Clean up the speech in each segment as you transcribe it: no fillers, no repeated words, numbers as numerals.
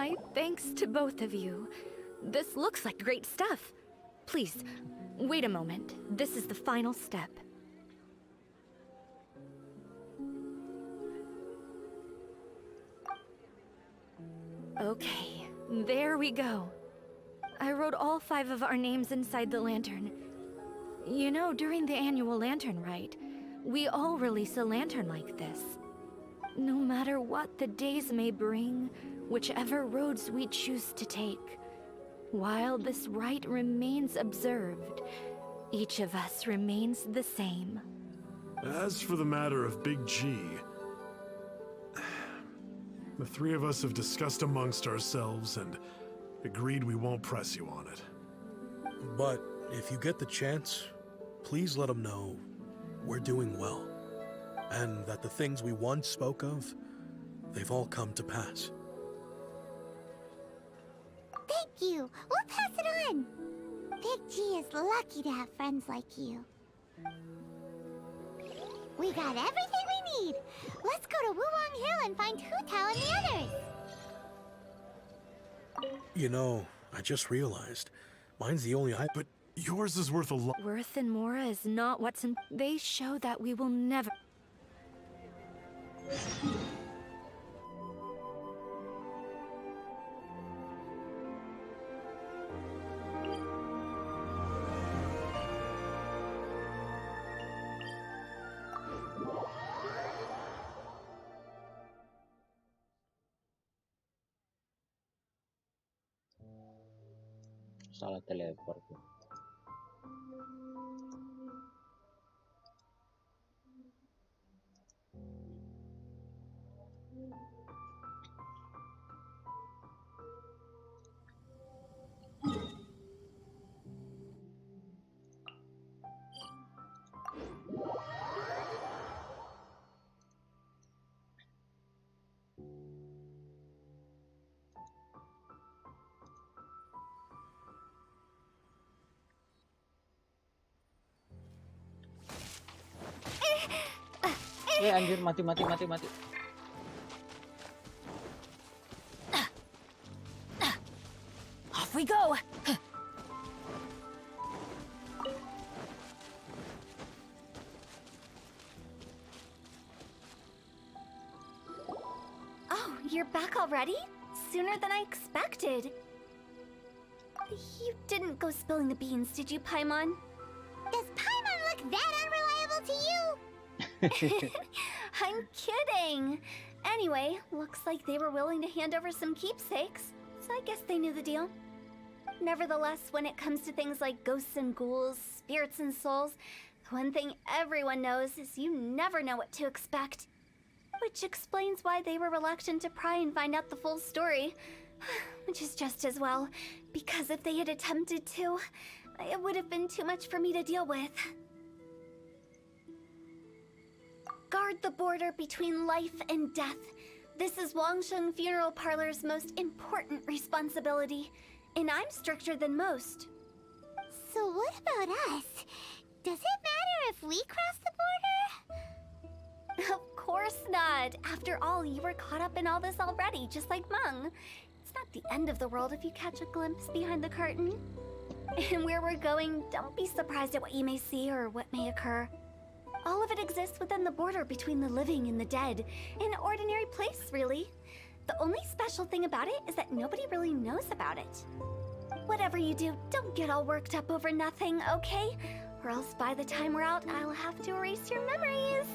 My thanks to both of you. This looks like great stuff. Please, wait a moment. This is the final step. Okay, there we go. I wrote all 5 of our names inside the lantern. You know, during the annual lantern rite, we all release a lantern like this. No matter what the days may bring, whichever roads we choose to take, while this rite remains observed, each of us remains the same. As for the matter of Big G, the 3 of us have discussed amongst ourselves and agreed we won't press you on it. But if you get the chance, please let them know we're doing well, and that the things we once spoke of, they've all come to pass. Thank you! We'll pass it on! Big G is lucky to have friends like you. We got everything we need! Let's go to Wulong Hill and find Hutao and the others! You know, I just realized, mine's the only But yours is worth a lot. Worth and Mora is not what's in. They show that we will never. Salah teleport. Anjir, mati. Off we go! Oh, you're back already? Sooner than I expected. You didn't go spilling the beans, did you, Paimon? Does Paimon look that unreliable to you? I'm kidding! Anyway, looks like they were willing to hand over some keepsakes, so I guess they knew the deal. Nevertheless, when it comes to things like ghosts and ghouls, spirits and souls, the one thing everyone knows is you never know what to expect. Which explains why they were reluctant to pry and find out the full story. Which is just as well, because if they had attempted to, it would have been too much for me to deal with. Guard the border between life and death. This is Wangsheng Funeral Parlor's most important responsibility, and I'm stricter than most. So what about us? Does it matter if we cross the border? Of course not. After all, you were caught up in all this already, just like Meng. It's not the end of the world if you catch a glimpse behind the curtain. And where we're going, don't be surprised at what you may see or what may occur. All of it exists within the border between the living and the dead. An ordinary place, really. The only special thing about it is that nobody really knows about it. Whatever you do, don't get all worked up over nothing, okay? Or else by the time we're out, I'll have to erase your memories.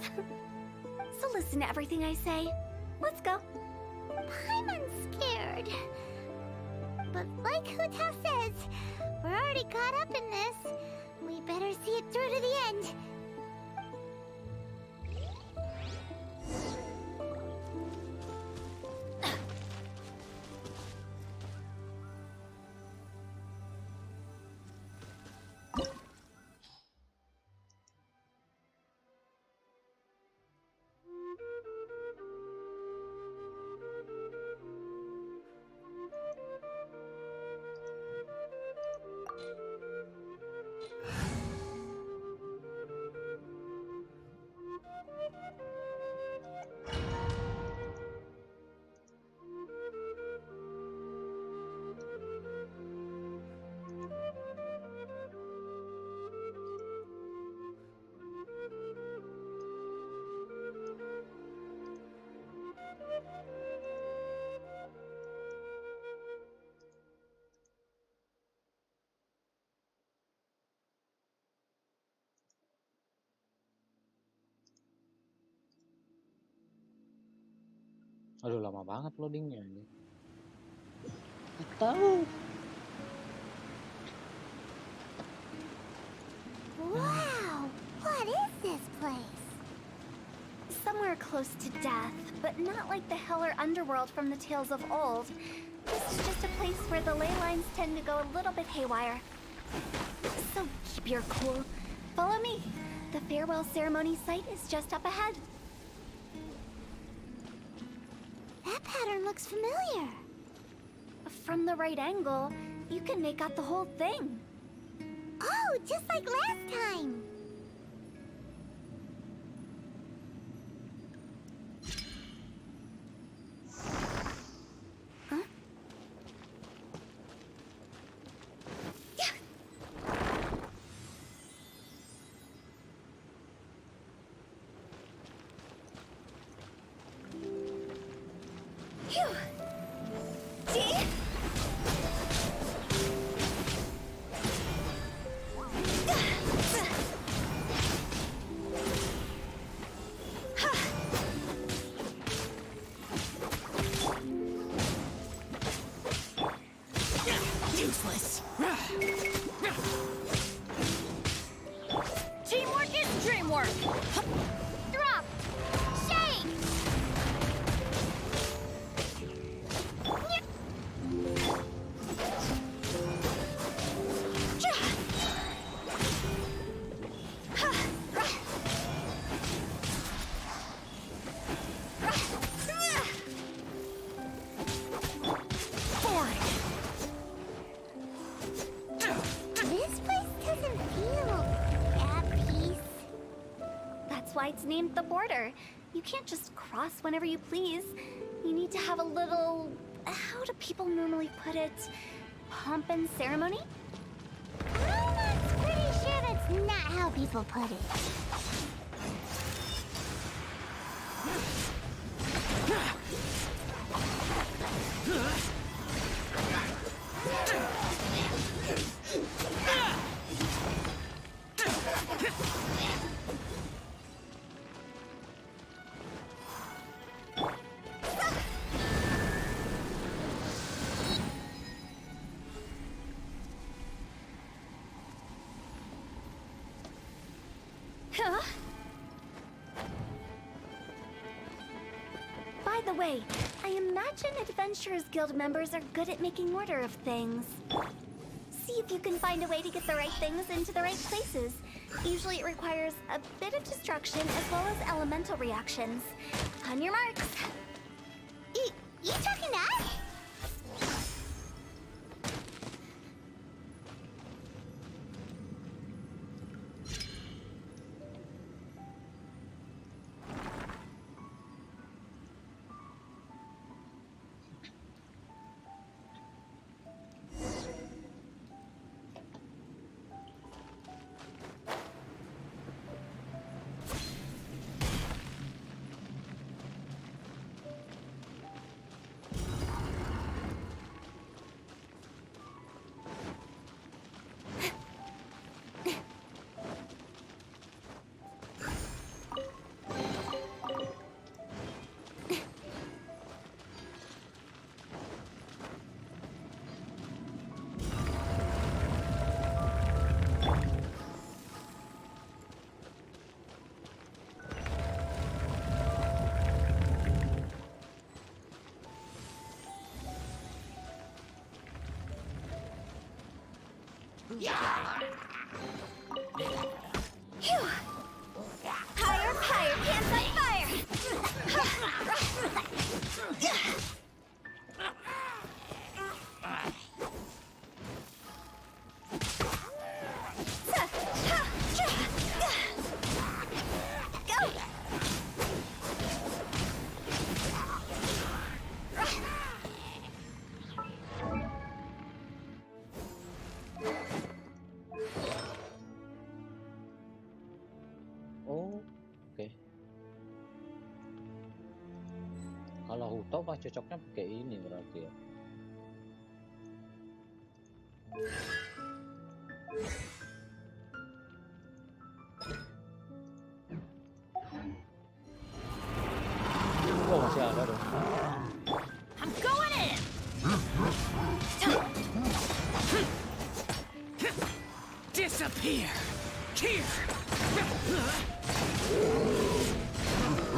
So listen to everything I say. Let's go. Paimon's scared. But like Hutao says, we're already caught up in this. We better see it through to the end. Aduh lama banget loadingnya ini. Tahu. Wow! What is this place? Somewhere close to death, but not like the hell or underworld from the tales of old. This is just a place where the ley lines tend to go a little bit haywire. So keep your cool. Follow me. The farewell ceremony site is just up ahead. That pattern looks familiar. From the right angle, you can make out the whole thing. Oh, just like last time. Huh? Yeah. Phew. See? Useless. Teamwork is dreamwork. Drop. Shake. This place doesn't feel at peace. That's why it's named the border. You can't just cross whenever you please. You need to have a little... How do people normally put it? Pomp and ceremony? I'm pretty sure that's not how people put it. Huh? By the way, I imagine Adventurers Guild members are good at making order of things. See if you can find a way to get the right things into the right places. Usually it requires a bit of destruction as well as elemental reactions. On your marks. You talking to us? Phew. Higher, higher, pants on fire! Go! Oh, oke. Kalau Hutao mah cocoknya pakai ini berarti ya. Oh, masih ada dong. Here!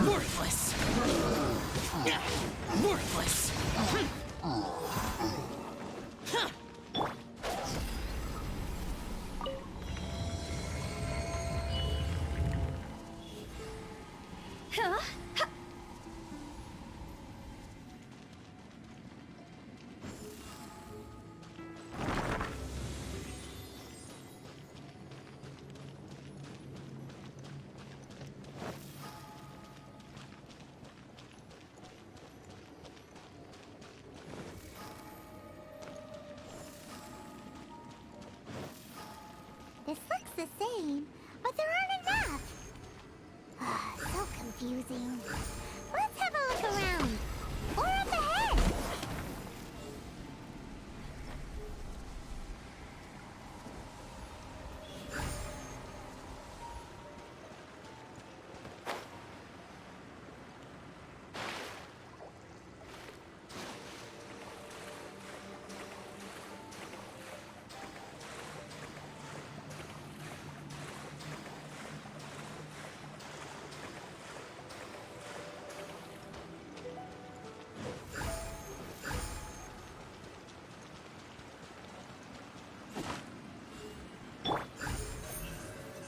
Worthless! Worthless! This looks the same, but there aren't enough. So confusing. Let's have a look around. Or up ahead.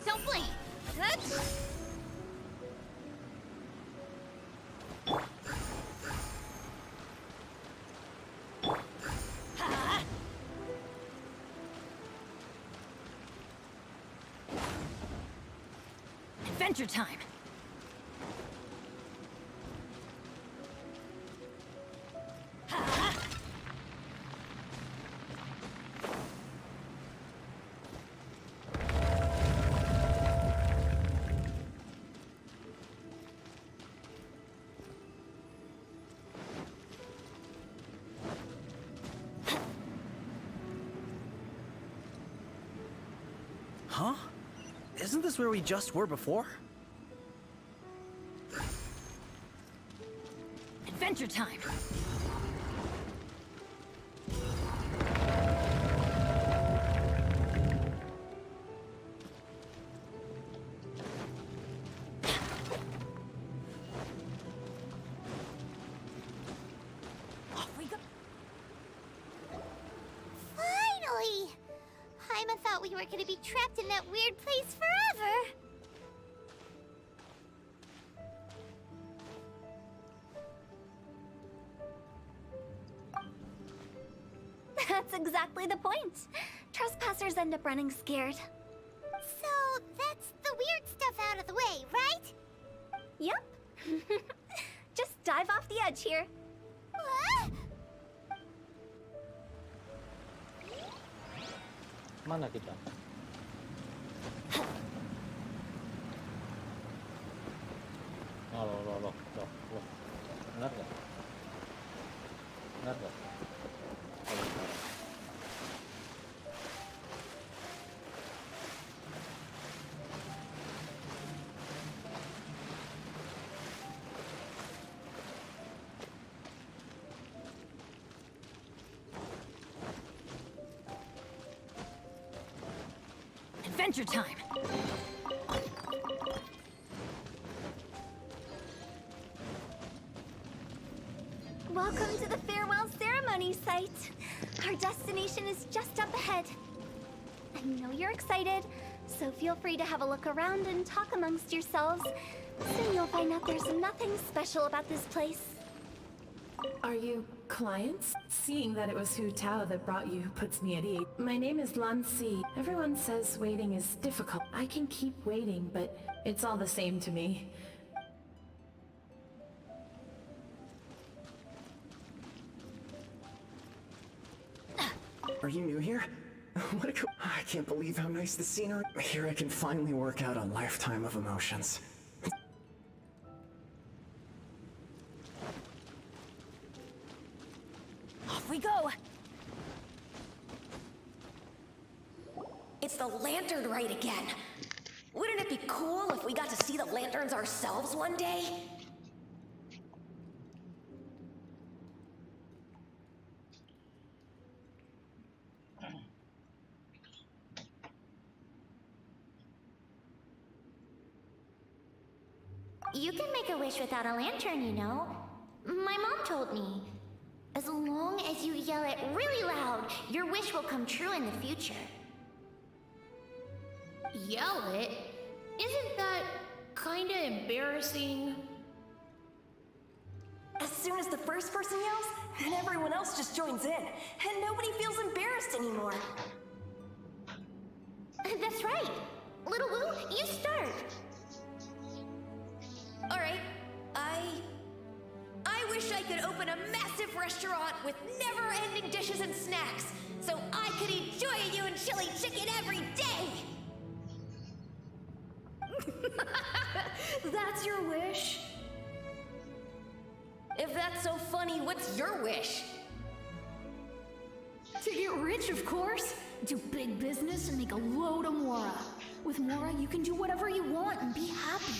Don't blink. Adventure time! Huh? Isn't this where we just were before? Adventure time! Off we go! Finally! Paimon thought we were gonna be trapped in that weird place forever. That's exactly the point. Trespassers end up running scared. So that's the weird stuff out of the way, right? Yep. Just dive off the edge here. What? Mana kita? Oh, loh. Benar nggak? Benar nggak? Kalau sekarang. Adventure time! Welcome to the farewell ceremony site. Our destination is just up ahead. I know you're excited, so feel free to have a look around and talk amongst yourselves. Soon you'll find out there's nothing special about this place. Are you clients? Seeing that it was Hutao that brought you puts me at ease. My name is Lan Si. Everyone says waiting is difficult. I can keep waiting, but it's all the same to me. Are you new here? What a I can't believe how nice the scenery. Here I can finally work out a lifetime of emotions. Off we go! It's the lantern rite again. Wouldn't it be cool if we got to see the lanterns ourselves one day? You can make a wish without a lantern, you know. My mom told me. As long as you yell it really loud, your wish will come true in the future. Yell it? Isn't that kinda embarrassing? As soon as the first person yells, then everyone else just joins in, and nobody feels embarrassed anymore. That's right. Little Wu, you start. All right, I wish I could open a massive restaurant with never-ending dishes and snacks, so I could eat Joy-You and chili chicken every day. That's your wish? If that's so funny, what's your wish? To get rich, of course. Do big business and make a load of Mora. With Mora, you can do whatever you want and be happy.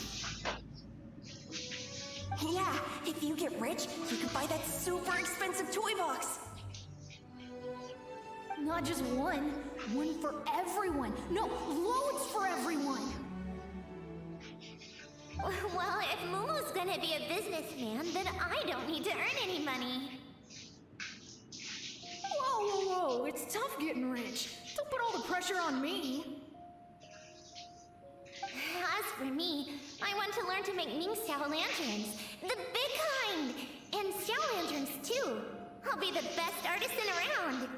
Yeah, if you get rich, you can buy that super expensive toy box. Not just one. One for everyone. No, loads for everyone. Well, if Momo's gonna be a businessman, then I don't need to earn any money. Whoa. It's tough getting rich. Don't put all the pressure on me. As for me, I want to learn to make Ming Xiao lanterns. The big kind! And Xiao lanterns, too. I'll be the best artisan around.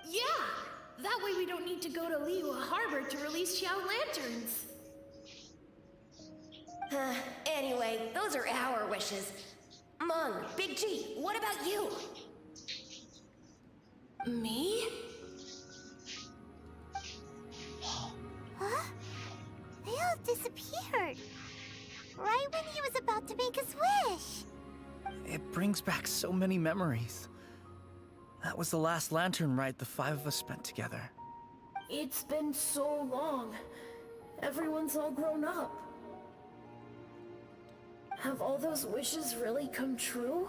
Yeah! That way we don't need to go to Liyue Harbor to release Xiao lanterns. Anyway, those are our wishes. Mung, Big G, what about you? Me? Huh? They all disappeared. Right when he was about to make his wish. It brings back so many memories. That was the last lantern ride the 5 of us spent together. It's been so long. Everyone's all grown up. Have all those wishes really come true?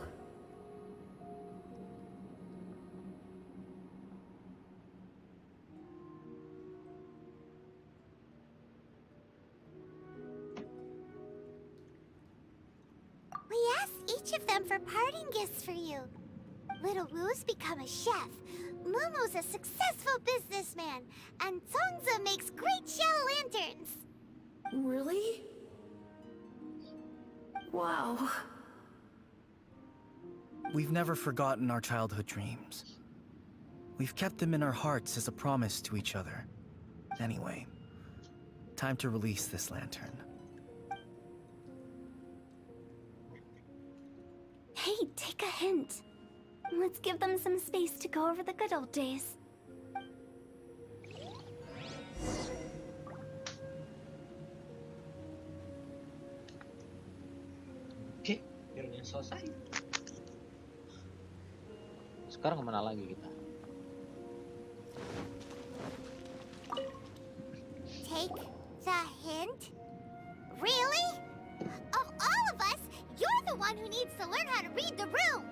We asked each of them for parting gifts for you. Little Wu's become a chef, Momo's a successful businessman, and Zongzi makes great shell lanterns. Really? Wow. We've never forgotten our childhood dreams. We've kept them in our hearts as a promise to each other. Anyway, time to release this lantern. Hey, take a hint. Let's give them some space to go over the good old days. Oke, akhirnya selesai. Sekarang kemana lagi kita? Take the hint? Really? Of all of us, you're the one who needs to learn how to read the room!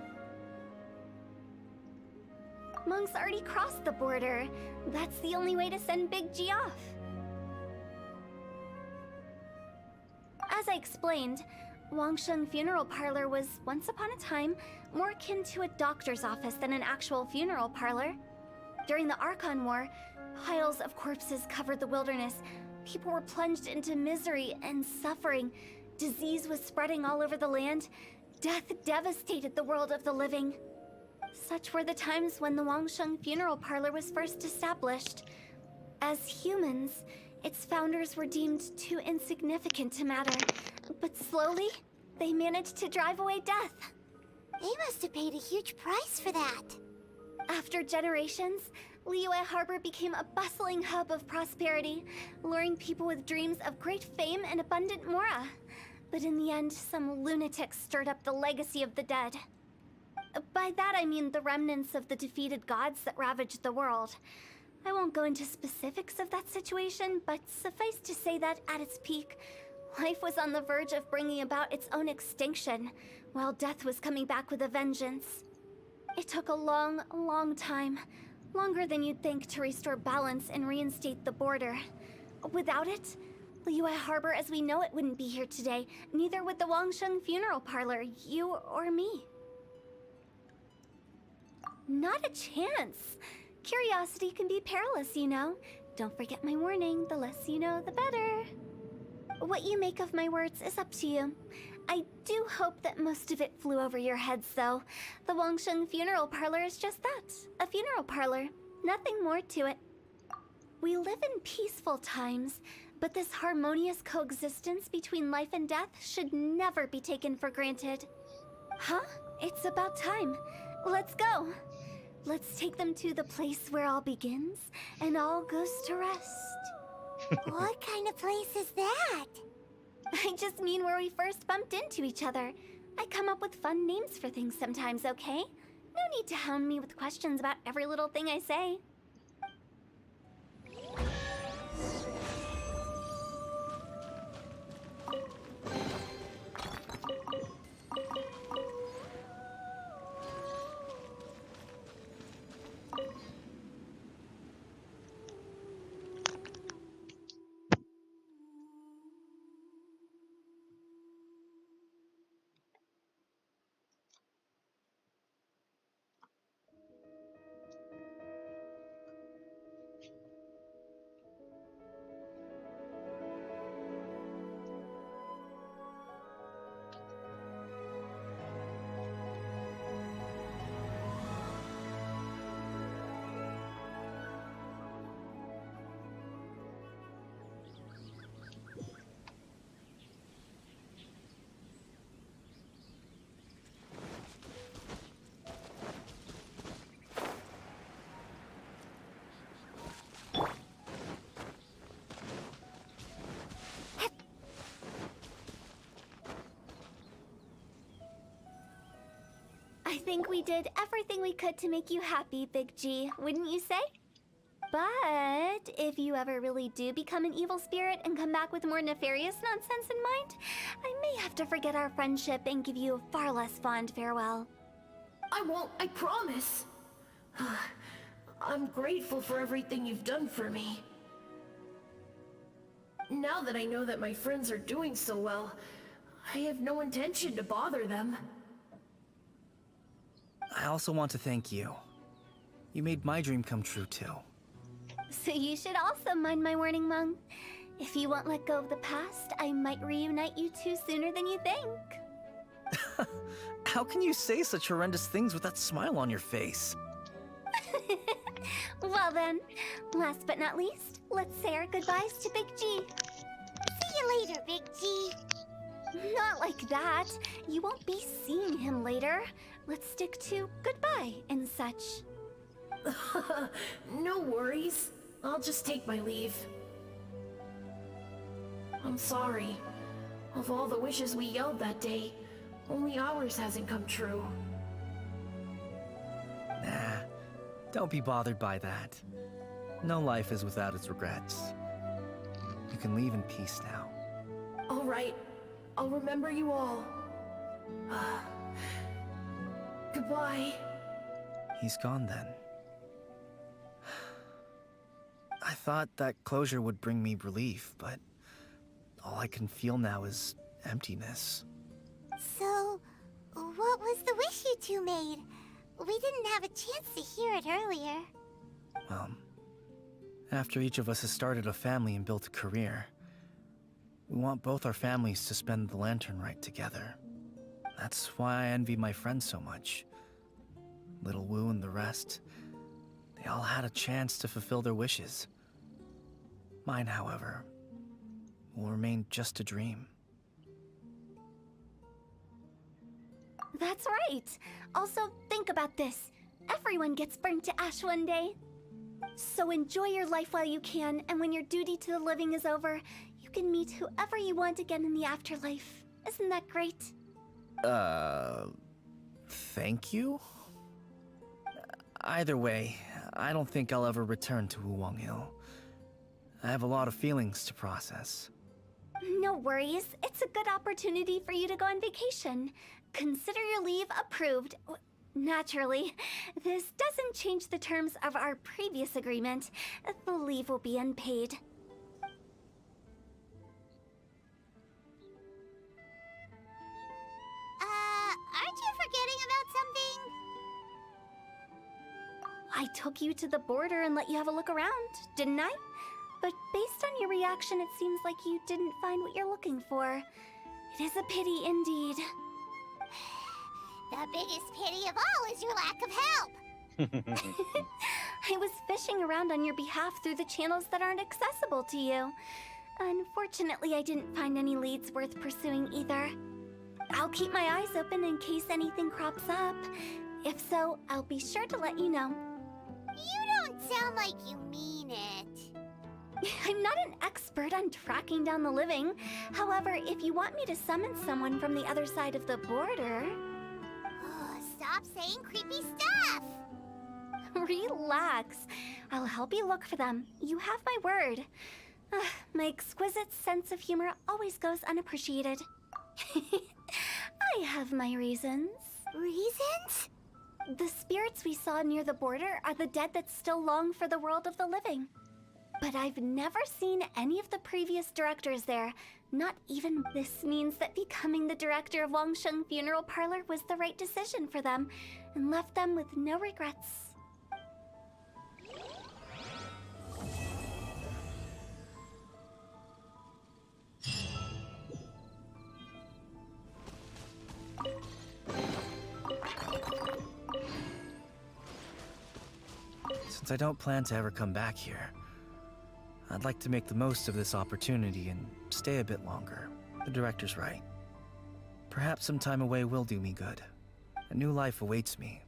Monk's already crossed the border. That's the only way to send Big G off. As I explained, Wangsheng Funeral Parlor was, once upon a time, more akin to a doctor's office than an actual funeral parlor. During the Archon War, piles of corpses covered the wilderness. People were plunged into misery and suffering. Disease was spreading all over the land. Death devastated the world of the living. Such were the times when the Wangsheng Funeral Parlor was first established. As humans, its founders were deemed too insignificant to matter. But slowly, they managed to drive away death. They must have paid a huge price for that. After generations, Liyue Harbor became a bustling hub of prosperity, luring people with dreams of great fame and abundant mora. But in the end, some lunatics stirred up the legacy of the dead. By that I mean the remnants of the defeated gods that ravaged the world. I won't go into specifics of that situation, but suffice to say that at its peak, life was on the verge of bringing about its own extinction, while death was coming back with a vengeance. It took a long, long time, longer than you'd think, to restore balance and reinstate the border. Without it, Liyue Harbor as we know it wouldn't be here today. Neither would the Wangsheng Funeral Parlor, you or me. Not a chance. Curiosity can be perilous, you know. Don't forget my warning. The less you know, the better. What you make of my words is up to you. I do hope that most of it flew over your heads, though. The Wangsheng Funeral Parlor is just that. A funeral parlor. Nothing more to it. We live in peaceful times, but this harmonious coexistence between life and death should never be taken for granted. Huh? It's about time. Let's go. Let's take them to the place where all begins and all goes to rest. What kind of place is that? I just mean where we first bumped into each other. I come up with fun names for things sometimes, okay? No need to hound me with questions about every little thing I say. I think we did everything we could to make you happy, Big G, wouldn't you say? But if you ever really do become an evil spirit and come back with more nefarious nonsense in mind, I may have to forget our friendship and give you a far less fond farewell. I won't, I promise. I'm grateful for everything you've done for me. Now that I know that my friends are doing so well, I have no intention to bother them. I also want to thank you. You made my dream come true, too. So you should also mind my warning, Mung. If you won't let go of the past, I might reunite you two sooner than you think. How can you say such horrendous things with that smile on your face? Well then, last but not least, let's say our goodbyes to Big G. See you later, Big G. Not like that. You won't be seeing him later. Let's stick to goodbye and such. No worries. I'll just take my leave. I'm sorry. Of all the wishes we yelled that day, only ours hasn't come true. Nah, don't be bothered by that. No life is without its regrets. You can leave in peace now. All right. I'll remember you all. Goodbye. He's gone then. I thought that closure would bring me relief, but all I can feel now is emptiness. So, what was the wish you two made? We didn't have a chance to hear it earlier. Well, after each of us has started a family and built a career, we want both our families to spend the Lantern Rite together. That's why I envy my friends so much. Little Wu and the rest, they all had a chance to fulfill their wishes. Mine, however, will remain just a dream. That's right. Also, think about this. Everyone gets burnt to ash one day. So enjoy your life while you can, and when your duty to the living is over, you can meet whoever you want again in the afterlife. Isn't that great? Thank you? Either way, I don't think I'll ever return to Wuwang Hill. I have a lot of feelings to process. No worries. It's a good opportunity for you to go on vacation. Consider your leave approved. Naturally, this doesn't change the terms of our previous agreement. The leave will be unpaid. I took you to the border and let you have a look around, didn't I? But based on your reaction, it seems like you didn't find what you're looking for. It is a pity indeed. The biggest pity of all is your lack of help. I was fishing around on your behalf through the channels that aren't accessible to you. Unfortunately, I didn't find any leads worth pursuing either. I'll keep my eyes open in case anything crops up. If so, I'll be sure to let you know. You don't sound like you mean it. I'm not an expert on tracking down the living. However, if you want me to summon someone from the other side of the border... Stop saying creepy stuff! Relax. I'll help you look for them. You have my word. My exquisite sense of humor always goes unappreciated. I have my reasons. Reasons? The spirits we saw near the border are the dead that still long for the world of the living. But I've never seen any of the previous directors there. Not even. This means that becoming the director of Wangsheng Funeral Parlor was the right decision for them, and left them with no regrets. Since I don't plan to ever come back here, I'd like to make the most of this opportunity and stay a bit longer. The director's right. Perhaps some time away will do me good. A new life awaits me,